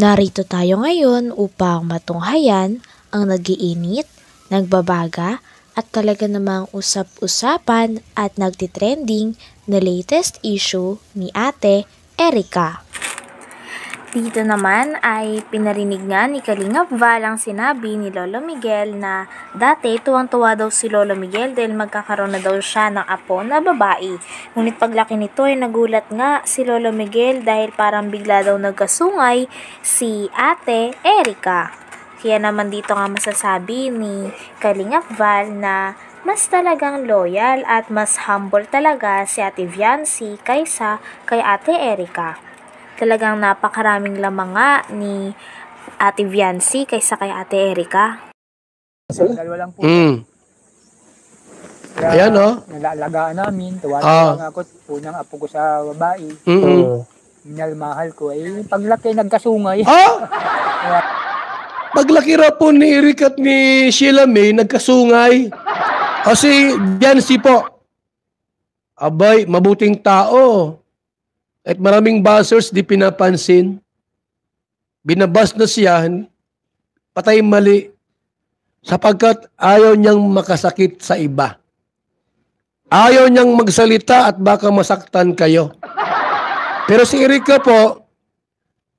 Narito tayo ngayon upang matunghayan ang nagiinit, nagbabaga at talaga namang usap-usapan at nagtitrending na latest issue ni Ate Erica. Dito naman ay pinarinig nga ni Kalingap Val ang sinabi ni Lolo Miguel na dati tuwang-tuwa daw si Lolo Miguel dahil magkakaroon na daw siya ng apo na babae. Ngunit paglaki nito ay nagulat nga si Lolo Miguel dahil parang bigla daw nagkasungay si Ate Erica. Kaya naman dito nga masasabi ni Kalingap Val na mas talagang loyal at mas humble talaga si Ate Viancy kaysa kay Ate Erica. Talagang napakaraming lamang nga ni Ate Viancy kaysa kay Ate Erica. Dalawa lang po. Ayan, no? Nalalagaan namin. Tuwa-tuwa nga ako. Unang apo ko sa babae. Minalmahal ko. Eh, paglaki, nagkasungay. Paglaki ra po ni Eric at ni Sheila May, nagkasungay. Kasi Viancy po, abay, mabuting tao. At maraming buzzers di pinapansin. Binabas na siya, patay mali. Sapagkat ayaw niyang makasakit sa iba. Ayaw niyang magsalita at baka masaktan kayo. Pero si Erica po,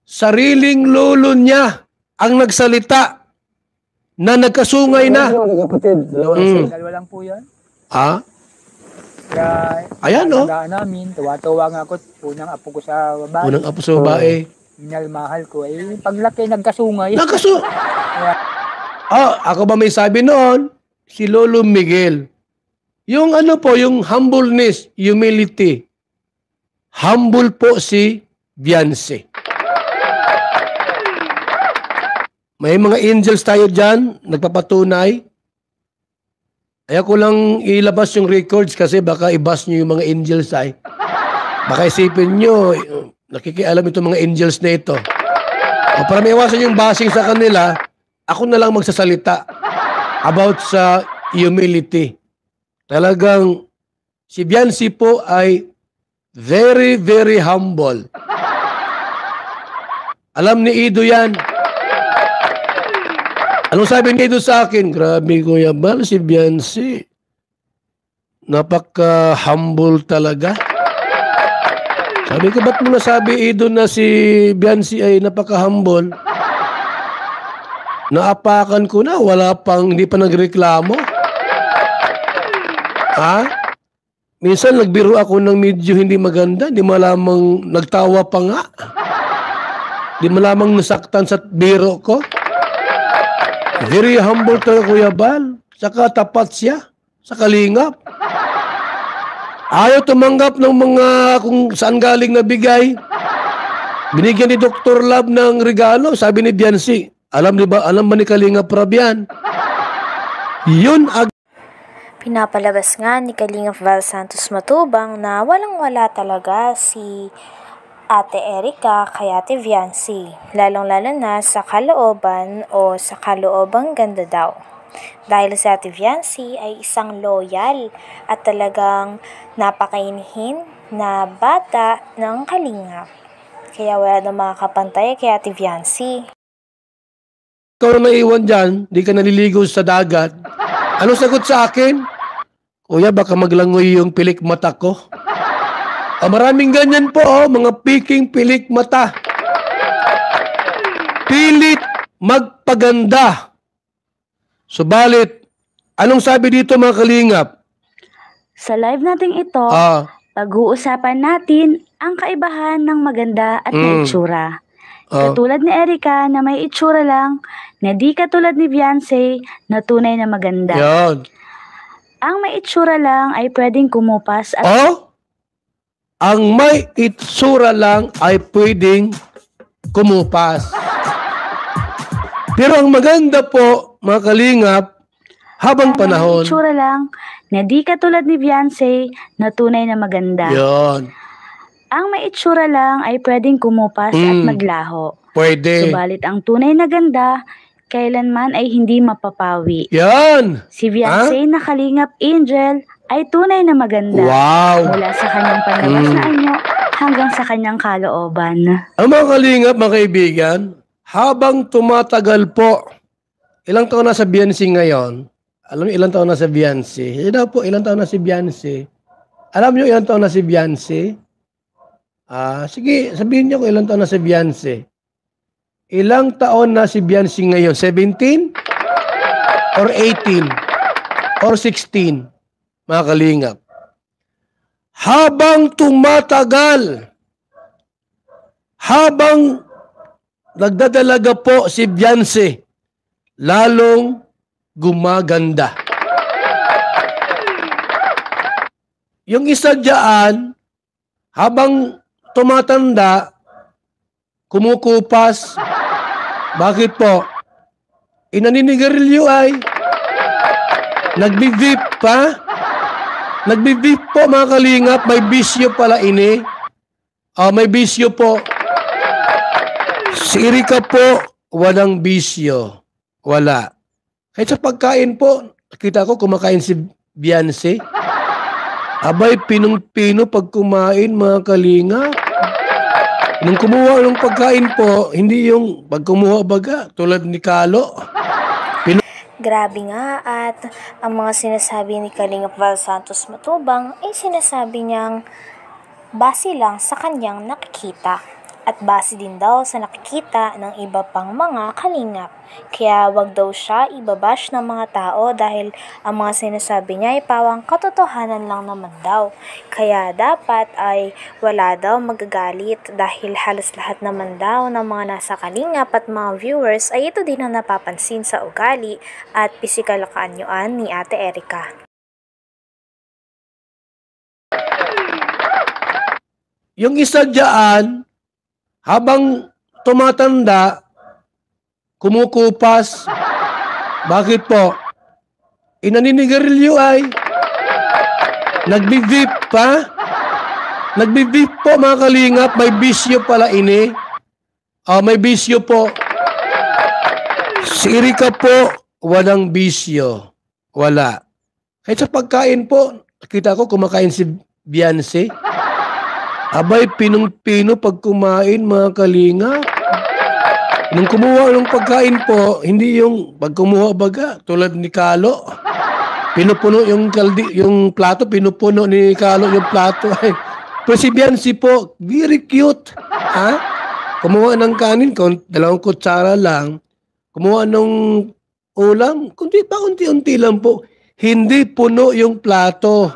sariling lolo niya ang nagsalita na nagkasungay na. Dalawa lang po yan. Ha? Kaya, ayan, no? nalalagaan namin. Tuwa-tuwa nga ako. Unang apo ko sa babae. Unang apo sa babae. Minalmahal ko. Eh, paglaki, nagkasungay. Ako ba may sabi noon? Si Lolo Miguel. Yung ano po, yung humbleness, humility. Humble po si Viancy. May mga angels tayo dyan, nagpapatunay. Ayaw ko lang ilabas yung records kasi baka ibas nyo yung mga angels ay. Baka isipin nyo, nakikialam itong mga angels na ito. O para may iwasan yung basing sa kanila, ako na lang magsasalita about sa humility. Talagang si Viancy po ay very, very humble. Alam ni Ido yan. Anong sabi ni Ido sa akin? Grabe, Kuya Bal, si Viancy. Napaka-humble talaga. Sabi ko, ba't mo nasabi, Ido, na si Viancy ay napaka-humble? Naapakan ko na, hindi pa nagreklamo. Ha? Minsan nagbiro ako ng medyo hindi maganda, di malamang nagtawa pa nga. Di malamang nasaktan sa biro ko. Very humble talaga, Kuya Bal. Saka tapat siya sa Kalingap. Ayaw tumanggap ng mga kung saan galing na bigay. Binigyan ni Dr. Love ng regalo. Sabi ni Viancy, alam ba ni Kalingap Rab yan? Yun Pinapalabas nga ni Kalingap Val Santos Matubang na walang-wala talaga si Ate Erica kay Ate Viancy, lalong-lalo na sa kalooban o sa kaloobang ganda daw. Dahil si Ate Viancy ay isang loyal at talagang napakainhin na bata ng Kalingap. Kaya wala na makakapantay kay Ate Viancy. Ikaw na naiwan dyan, di ka naliligo sa dagat. Anong sagot sa akin? Kuya, baka maglangoy yung pilik mata ko. Maraming ganyan po, mga piking pilik mata. Pilit magpaganda. Subalit, anong sabi dito mga Kalingap? Sa live natin ito, pag-uusapan natin ang kaibahan ng maganda at may itsura. Katulad ni Erica na may itsura lang, na di katulad ni Viancy na tunay na maganda. Yan. Ang may itsura lang ay pwedeng kumupas at... Ang may itsura lang ay pwedeng kumupas. Pero ang maganda po, mga Kalingap, habang panahon... Ang may itsura lang na di katulad ni Viancy na tunay na maganda. Yan. Ang may itsura lang ay pwedeng kumupas at maglaho. Pwede. Subalit ang tunay na ganda, kailanman ay hindi mapapawi. Yan! Si Viancy na Kalingap Angel ay tunay na maganda. Wow! Mula sa kanyang panlabas na anyo hanggang sa kanyang kalooban. Ang mga Kalingap, mga kaibigan, habang tumatagal po, ilang taon na sa Beyonce ngayon? Alam niyo ilang taon na sa Beyonce? Hindi daw po, ilang taon na si Beyonce? Alam niyo ilang taon na si Beyonce? Sige, sabihin niyo kung ilang taon na si Beyonce. Ilang taon na si Beyonce ngayon? 17? Or 18? Or 16? Mga kalingap. Habang tumatagal, habang nagdadalaga po si Beyonce, lalong gumaganda. Yung isa dyan, habang tumatanda, kumukupas. Bakit po? Inaninigarilyo ay nagbibip pa. Nagbibip po mga kalingap. May bisyo pala ini. May bisyo po. Si Erika po, walang bisyo. Wala. Kahit sa pagkain po, nakita ko kumakain si Beyonce. Abay, pinong-pino pag kumain, mga kalinga. Nung kumuha ng pagkain po, hindi yung pag kumuha baga, tulad ni Kalo. Grabe nga, at ang mga sinasabi ni Kalingap Val Santos Matubang ay sinasabi niyang base lang sa kanyang nakikita. At base din daw sa nakikita ng iba pang mga kalingap. Kaya wag daw siya ibabash ng mga tao dahil ang mga sinasabi niya ay pawang katotohanan lang naman daw. Kaya dapat ay wala daw magagalit dahil halos lahat naman daw ng mga nasa kalingap at mga viewers ay ito din ang napapansin sa ugali at pisikal kaanyuan ni Ate Erika. Yung isa dyan, habang tumatanda, kumukupas. Bakit po? Inaninigarilyo ay nagbibip pa. Nagbibip po mga kalingap. May bisyo pala ini. May bisyo po. Si Erika po, walang bisyo. Wala. Kahit sa pagkain po, nakita ko kumakain si Beyonce. Abay, pinong-pino pag kumain, mga kalinga. Nung kumuha ng pagkain po, hindi yung pag kumuha baga, tulad ni Kalo. Pinupuno yung plato, pinupuno ni Kalo yung plato. Ay, pero si Beyonce po, very cute. Kumuha ng kanin, 2 kutsara lang. Kumuha ng ulam, unti-unti lang po. Hindi puno yung plato.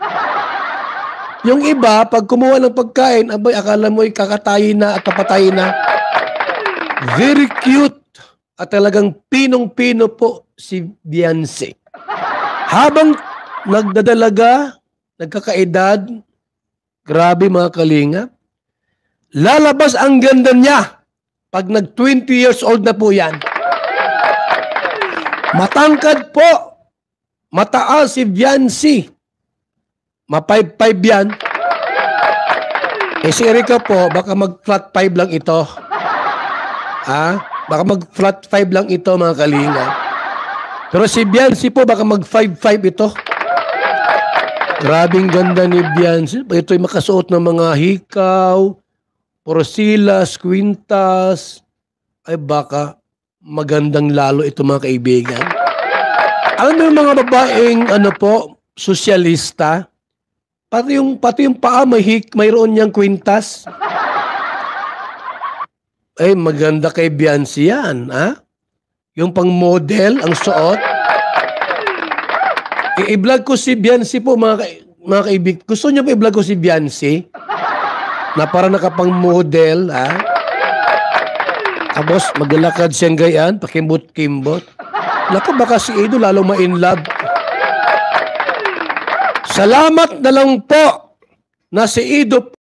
Yung iba, pag kumuha ng pagkain, abay, akala mo kakatayin na at papatayin na. Very cute. At talagang pinong-pino po si Beyonce. Habang nagdadalaga, nagkakaedad, grabe mga kalinga, lalabas ang ganda niya pag nag-20 years old na po yan. Matangkad po. Mataas si Beyonce. Ma-5'5" yan. Si Erika po, baka mag-flat 5 lang ito. Baka mag-flat 5 lang ito, mga kalinga. Pero si Beyonce po, baka mag-5'5" ito. Grabing ganda ni Beyonce. Ito'y makasuot ng mga hikaw, porosilas, kwintas. Ay baka magandang lalo ito, mga kaibigan. Alam mo yung mga babaeng, sosyalista, pati yung paa mayroon niyang kwintas. Ay, maganda kay Beyonce yan, Yung pang model, ang suot. I-vlog ko si Beyonce po, mga kaibig. Gusto niyo pa i-vlog ko si Beyonce? Na para nakapang model, Tapos, maglalakad siyang gayaan, pakimbot-kimbot. Naku, baka si Edo lalong ma-inlove. Salamat na lang po na si Edo.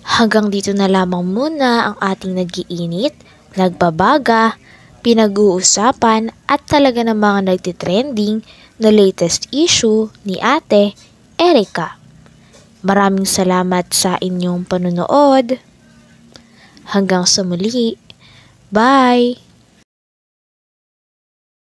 Hanggang dito na lamang muna ang ating nag-iinit, nagbabaga, pinag-uusapan at talaga ng mga nagtitrending na latest issue ni Ate Erika. Maraming salamat sa inyong panunood. Hanggang sa muli. Bye!